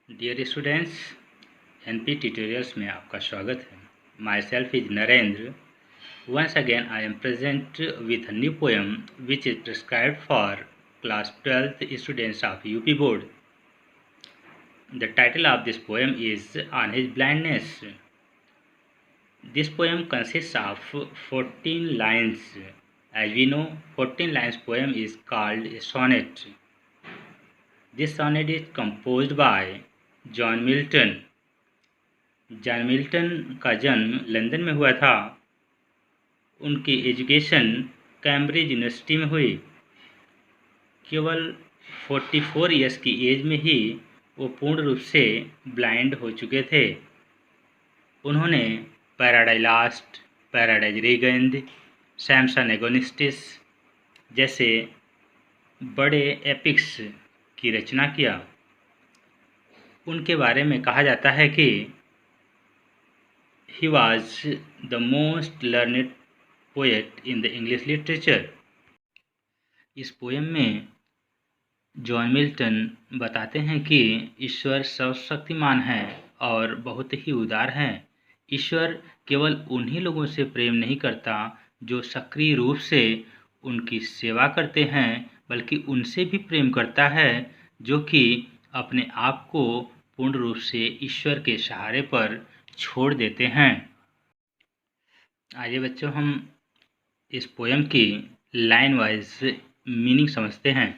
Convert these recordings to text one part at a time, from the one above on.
Dear students, NP tutorials में आपका स्वागत है। Myself is Narendra. Once again I am present with a new poem which is prescribed for class 12th students of UP board. The title of this poem is On His Blindness. This poem consists of 14 lines. As we know, 14 lines poem is called a sonnet. This sonnet is composed by John Milton. John Milton का जन्म London में हुआ था. उनकी education Cambridge university में हुई. केवल 44 years की एज में ही वो पूर्ण रूप से ब्लाइंड हो चुके थे. उन्होंने Paradise Lost, Paradise Regained, Samson Agonistes जैसे बड़े एपिक्स की रचना किया. उनके बारे में कहा जाता है कि he was the most learned poet in the English literature. इस पोएम में जॉन मिल्टन बताते हैं कि ईश्वर सर्वशक्तिमान है और बहुत ही उदार हैं. ईश्वर केवल उन्हीं लोगों से प्रेम नहीं करता जो सक्रिय रूप से उनकी सेवा करते हैं, बल्कि उनसे भी प्रेम करता है जो कि अपने आप को पूर्ण रूप से ईश्वर के सहारे पर छोड़ देते हैं. आइए बच्चों, हम इस पोएम की लाइन वाइज मीनिंग समझते हैं.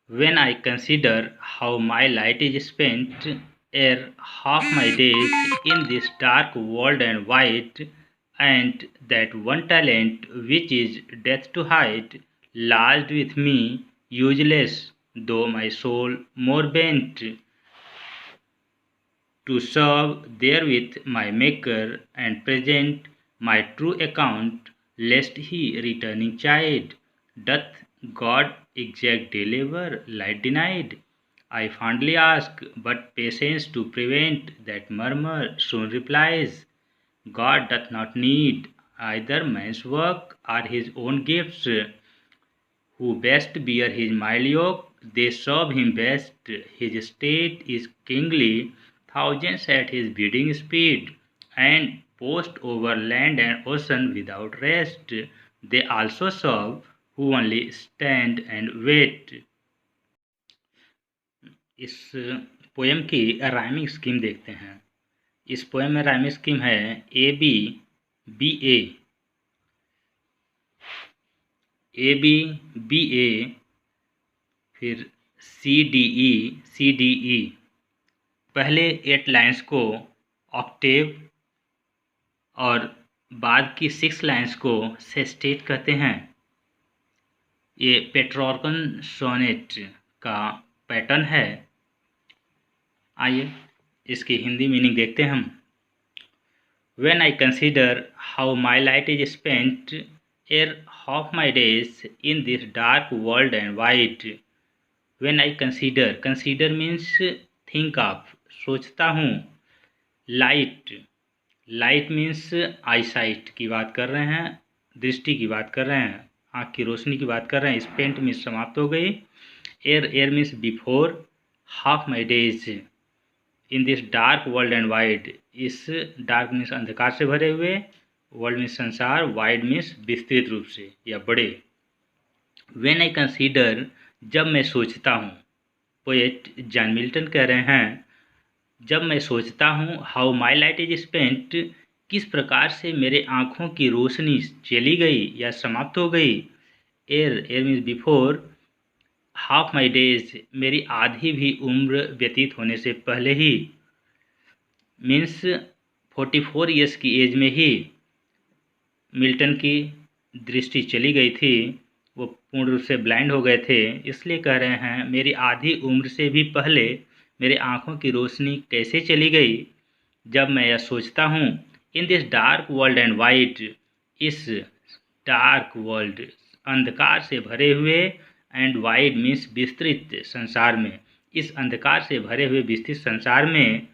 When I consider how my light is spent ere half my days in this dark world and wide, and that one talent which is death to hide, lodged with me useless, though my soul more bent to serve therewith my Maker and present my true account, lest he returning chide, doth God exact deliver light denied? I fondly ask, but patience to prevent that murmur soon replies, God doth not need either man's work or his own gifts. Who best bear his mild yoke, they serve him best. His state is kingly, thousands at his bidding speed, and post over land and ocean without rest. They also serve who only stand and wait. इस poem की rhyming scheme देखते हैं. इस poem में rhyming scheme है A B B A, A B B A, फिर C D E. पहले 8 lines को ऑक्टेव और बाद की 6 लाइन्स को सेस्टेट कहते हैं. ये पेट्रोर्कन सोनेट का पैटर्न है. आइए इसकी हिंदी मीनिंग देखते हैं हम. When I consider how my light is spent ere half my days in this dark world and wide. When I consider means think of, सोचता हूँ. लाइट मीन्स आईसाइट की बात कर रहे हैं, दृष्टि की बात कर रहे हैं, आँख की रोशनी की बात कर रहे हैं. स्पेंट मीन्स समाप्त हो गई. Air means before. Half my days in this dark world and wide, इस डार्क मीन्स अंधकार से भरे हुए, वर्ल्ड मीन्स संसार, वाइड मीन्स विस्तृत रूप से या बड़े. व्हेन आई कंसीडर, जब मैं सोचता हूँ. पोएट जॉन मिल्टन कह रहे हैं जब मैं सोचता हूँ how my light is spent, किस प्रकार से मेरे आँखों की रोशनी चली गई या समाप्त हो गई. Air means before. Half my days, मेरी आधी भी उम्र व्यतीत होने से पहले ही, मीन्स 44 ईयर्स की एज में ही मिल्टन की दृष्टि चली गई थी, वो पूर्ण रूप से ब्लाइंड हो गए थे. इसलिए कह रहे हैं मेरी आधी उम्र से भी पहले मेरे आँखों की रोशनी कैसे चली गई. जब मैं यह सोचता हूँ in this dark world and wide, इस डार्क वर्ल्ड अंधकार से भरे हुए, एंड वाइड मीन्स विस्तृत संसार में, इस अंधकार से भरे हुए विस्तृत संसार में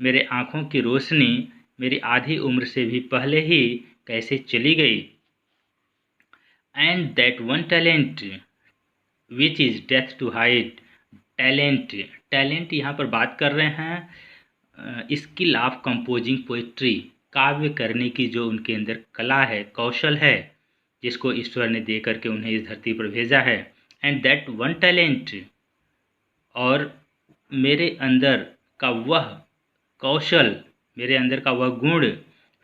मेरे आँखों की रोशनी मेरी आधी उम्र से भी पहले ही कैसे चली गई. And that one talent which is death to hide, talent. Talent यहाँ पर बात कर रहे हैं स्किल ऑफ कंपोजिंग पोइट्री, काव्य करने की जो उनके अंदर कला है, कौशल है, जिसको ईश्वर ने दे करके उन्हें इस धरती पर भेजा है। एंड दैट वन टैलेंट, और मेरे अंदर का वह कौशल, मेरे अंदर का वह गुण,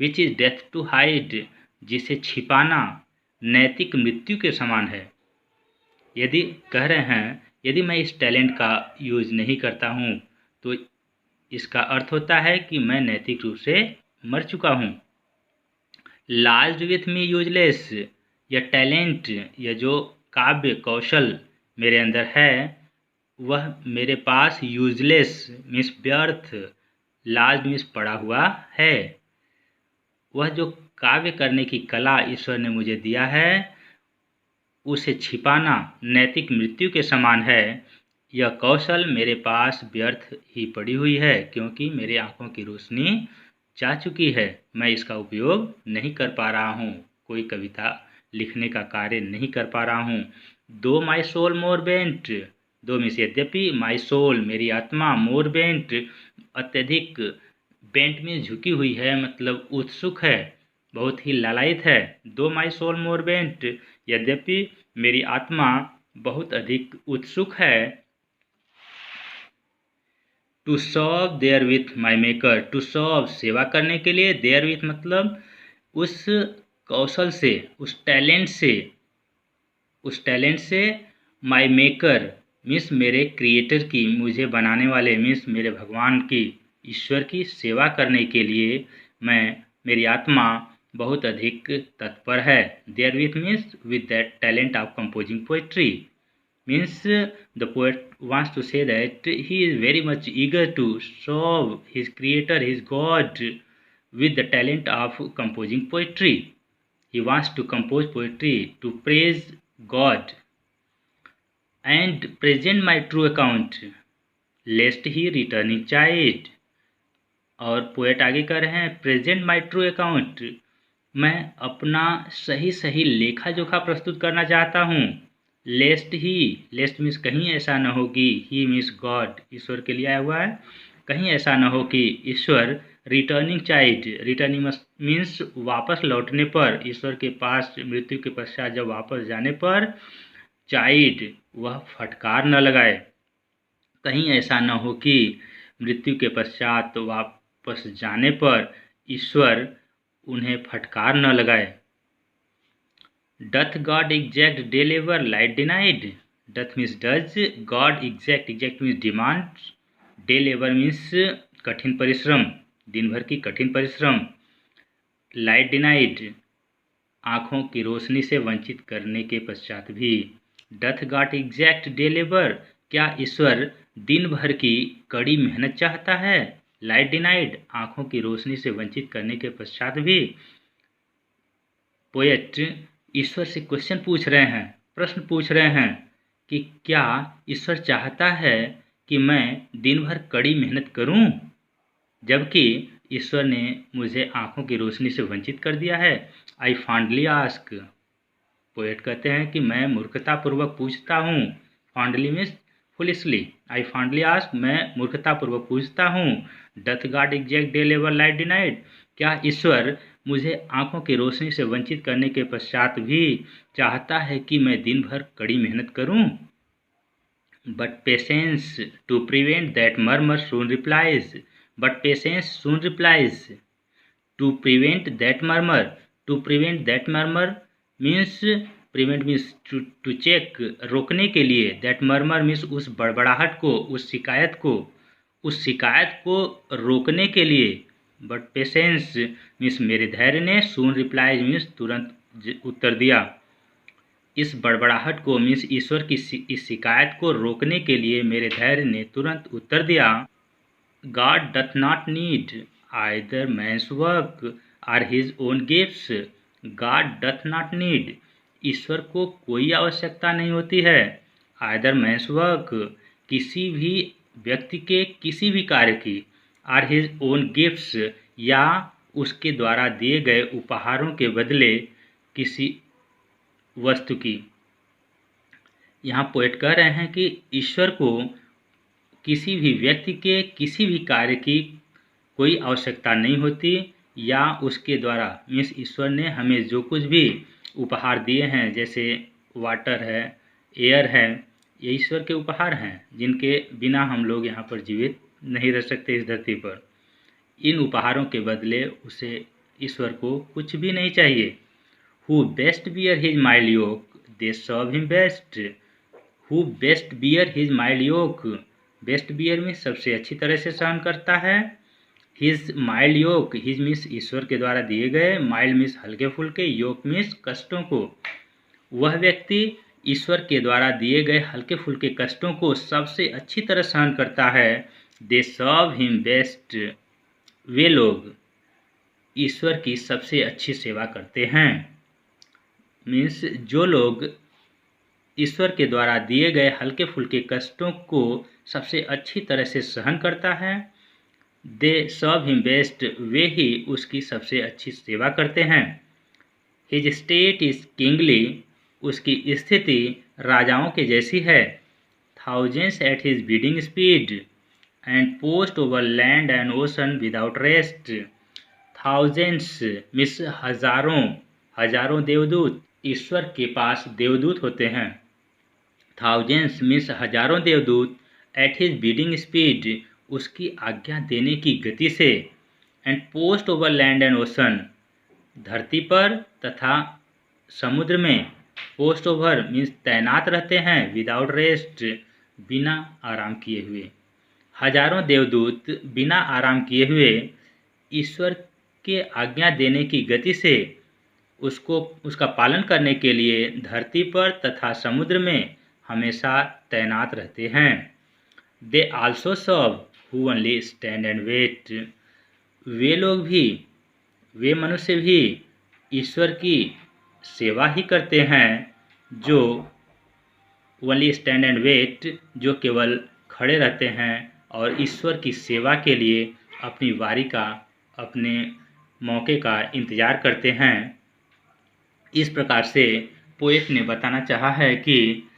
which is death to hide, जिसे छिपाना नैतिक मृत्यु के समान है। यदि कह रहे हैं यदि मैं इस टैलेंट का यूज नहीं करता हूँ तो इसका अर्थ होता है कि मैं नैतिक रूप से मर चुका हूँ। लार्ज विथ मी यूजलेस, यह टैलेंट, यह जो काव्य कौशल मेरे अंदर है वह मेरे पास यूजलेस मीन्स व्यर्थ, लार्ज मीन्स पड़ा हुआ है। वह जो काव्य करने की कला ईश्वर ने मुझे दिया है उसे छिपाना नैतिक मृत्यु के समान है। यह कौशल मेरे पास व्यर्थ ही पड़ी हुई है क्योंकि मेरे आँखों की रोशनी जा चुकी है, मैं इसका उपयोग नहीं कर पा रहा हूँ, कोई कविता लिखने का कार्य नहीं कर पा रहा हूँ। दो माई सोल मोर बेंट, दो में से यद्यपि, माई सोल मेरी आत्मा, मोर बेंट अत्यधिक, बेंट में झुकी हुई है मतलब उत्सुक है, बहुत ही लालायित है। दो माई सोल मोर बेंट, यद्यपि मेरी आत्मा बहुत अधिक उत्सुक है। To serve therewith my maker, to serve सेवा करने के लिए, देयर विथ मतलब उस कौशल से, उस टैलेंट से माई मेकर मीन्स मेरे क्रिएटर की, मुझे बनाने वाले मीन्स मेरे भगवान की, ईश्वर की सेवा करने के लिए मेरी आत्मा बहुत अधिक तत्पर है। Therewith means with that talent of composing poetry, means the poet wants to say that he is very much eager to serve his creator, his God, with the talent of composing poetry. He wants to compose poetry to praise God and present my true account, lest he returning chide. और poet आगे कह रहे हैं present my true account, मैं अपना सही लेखा जोखा प्रस्तुत करना चाहता हूँ। लेस्ट मीन्स कहीं ऐसा न हो कि, ही मीन्स गॉड, ईश्वर के लिए आया हुआ है, कहीं ऐसा न हो कि ईश्वर रिटर्निंग चाइल्ड, रिटर्निंग मीन्स वापस लौटने पर, ईश्वर के पास मृत्यु के पश्चात जब वापस जाने पर चाइल्ड वह फटकार न लगाए, कहीं ऐसा न हो कि मृत्यु के पश्चात वापस जाने पर ईश्वर उन्हें फटकार न लगाए। Doth God exact day labour light denied, doth means does, God exact means demand, day labour means कठिन परिश्रम, दिन भर की कठिन परिश्रम, लाइट डिनाइड आँखों की रोशनी से वंचित करने के पश्चात भी। Doth God exact day labour, क्या ईश्वर दिन भर की कड़ी मेहनत चाहता है? लाइट डिनाइड आँखों की रोशनी से वंचित करने के पश्चात भी। पोएट ईश्वर से क्वेश्चन पूछ रहे हैं, प्रश्न पूछ रहे हैं कि क्या ईश्वर चाहता है कि मैं दिन भर कड़ी मेहनत करूं, जबकि ईश्वर ने मुझे आँखों की रोशनी से वंचित कर दिया है। आई फॉन्डली आस्क, पोएट कहते हैं कि मैं मूर्खतापूर्वक पूछता हूँ, फॉन्डली मीन्स फुलिशली, आई फॉन्डली आस्क मैं मूर्खतापूर्वक पूछता हूँ। Doth God exact day labour light denied, क्या ईश्वर मुझे आँखों की रोशनी से वंचित करने के पश्चात भी चाहता है कि मैं दिन भर कड़ी मेहनत करूं? But patience to prevent that murmur soon replies, but patience soon replies, to prevent that murmur means, prevent means to check, रोकने के लिए, दैट मर्मर मीन्स उस बड़बड़ाहट को, उस शिकायत को रोकने के लिए। बट पेशेंस मीन्स मेरे धैर्य ने, सून रिप्लाइज मीन्स तुरंत उत्तर दिया। इस बड़बड़ाहट को मीन्स ईश्वर की इस शिकायत को रोकने के लिए मेरे धैर्य ने तुरंत उत्तर दिया। God doth not need either man's work or his own gifts, God doth not need, ईश्वर को कोई आवश्यकता नहीं होती है, आइदर मैन्स वर्क, किसी भी व्यक्ति के किसी भी कार्य की, आर हिज ओन गिफ्ट्स, या उसके द्वारा दिए गए उपहारों के बदले किसी वस्तु की। यहाँ पोएट कह रहे हैं कि ईश्वर को किसी भी व्यक्ति के किसी भी कार्य की कोई आवश्यकता नहीं होती, या उसके द्वारा मीन्स ईश्वर ने हमें जो कुछ भी उपहार दिए हैं, जैसे वाटर है, एयर है, ये ईश्वर के उपहार हैं जिनके बिना हम लोग यहाँ पर जीवित नहीं रह सकते इस धरती पर। इन उपहारों के बदले उसे ईश्वर को कुछ भी नहीं चाहिए। Who best bear his mild yoke they serve him best. Who best bear his mild yoke, best bear में सबसे अच्छी तरह से सहन करता है। His mild yoke, his means ईश्वर के द्वारा दिए गए, माइल्ड मीन्स हल्के फुल्के, योक मीन्स कष्टों को। वह व्यक्ति ईश्वर के द्वारा दिए गए हल्के फुल्के कष्टों को सबसे अच्छी तरह सहन करता है। दे सर्व हिम बेस्ट, वे लोग ईश्वर की सबसे अच्छी सेवा करते हैं। मीन्स जो लोग ईश्वर के द्वारा दिए गए हल्के फुल्के कष्टों को सबसे अच्छी तरह से सहन करता है, दे सर्व हिम बेस्ट, वे ही उसकी सबसे अच्छी सेवा करते हैं। हिज स्टेट इज किंगली, उसकी स्थिति राजाओं के जैसी है। Thousands at his bidding speed and post over land and ocean without rest. Thousands means हजारों, हजारों देवदूत, ईश्वर के पास देवदूत होते हैं। थाउजेंड्स मीन्स हजारों देवदूत, एट हिज बीडिंग स्पीड, उसकी आज्ञा देने की गति से, and post over land and ocean, धरती पर तथा समुद्र में, पोस्ट ओवर मीन्स तैनात रहते हैं, विदाउट रेस्ट बिना आराम किए हुए। हजारों देवदूत बिना आराम किए हुए ईश्वर के आज्ञा देने की गति से उसको उसका पालन करने के लिए धरती पर तथा समुद्र में हमेशा तैनात रहते हैं। They also serve who only stand and wait, वे लोग भी, वे मनुष्य भी ईश्वर की सेवा ही करते हैं जो ओनली स्टैंड एंड वेट, जो केवल खड़े रहते हैं और ईश्वर की सेवा के लिए अपनी बारी का, अपने मौके का इंतज़ार करते हैं। इस प्रकार से पोएट ने बताना चाहा है कि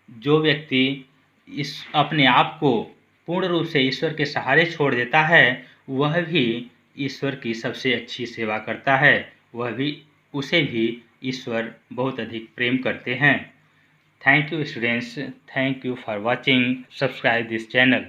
जो व्यक्ति इस अपने आप को पूर्ण रूप से ईश्वर के सहारे छोड़ देता है, वह भी ईश्वर की सबसे अच्छी सेवा करता है, वह भी, उसे भी ईश्वर बहुत अधिक प्रेम करते हैं। Thank you students, thank you for watching, subscribe this channel.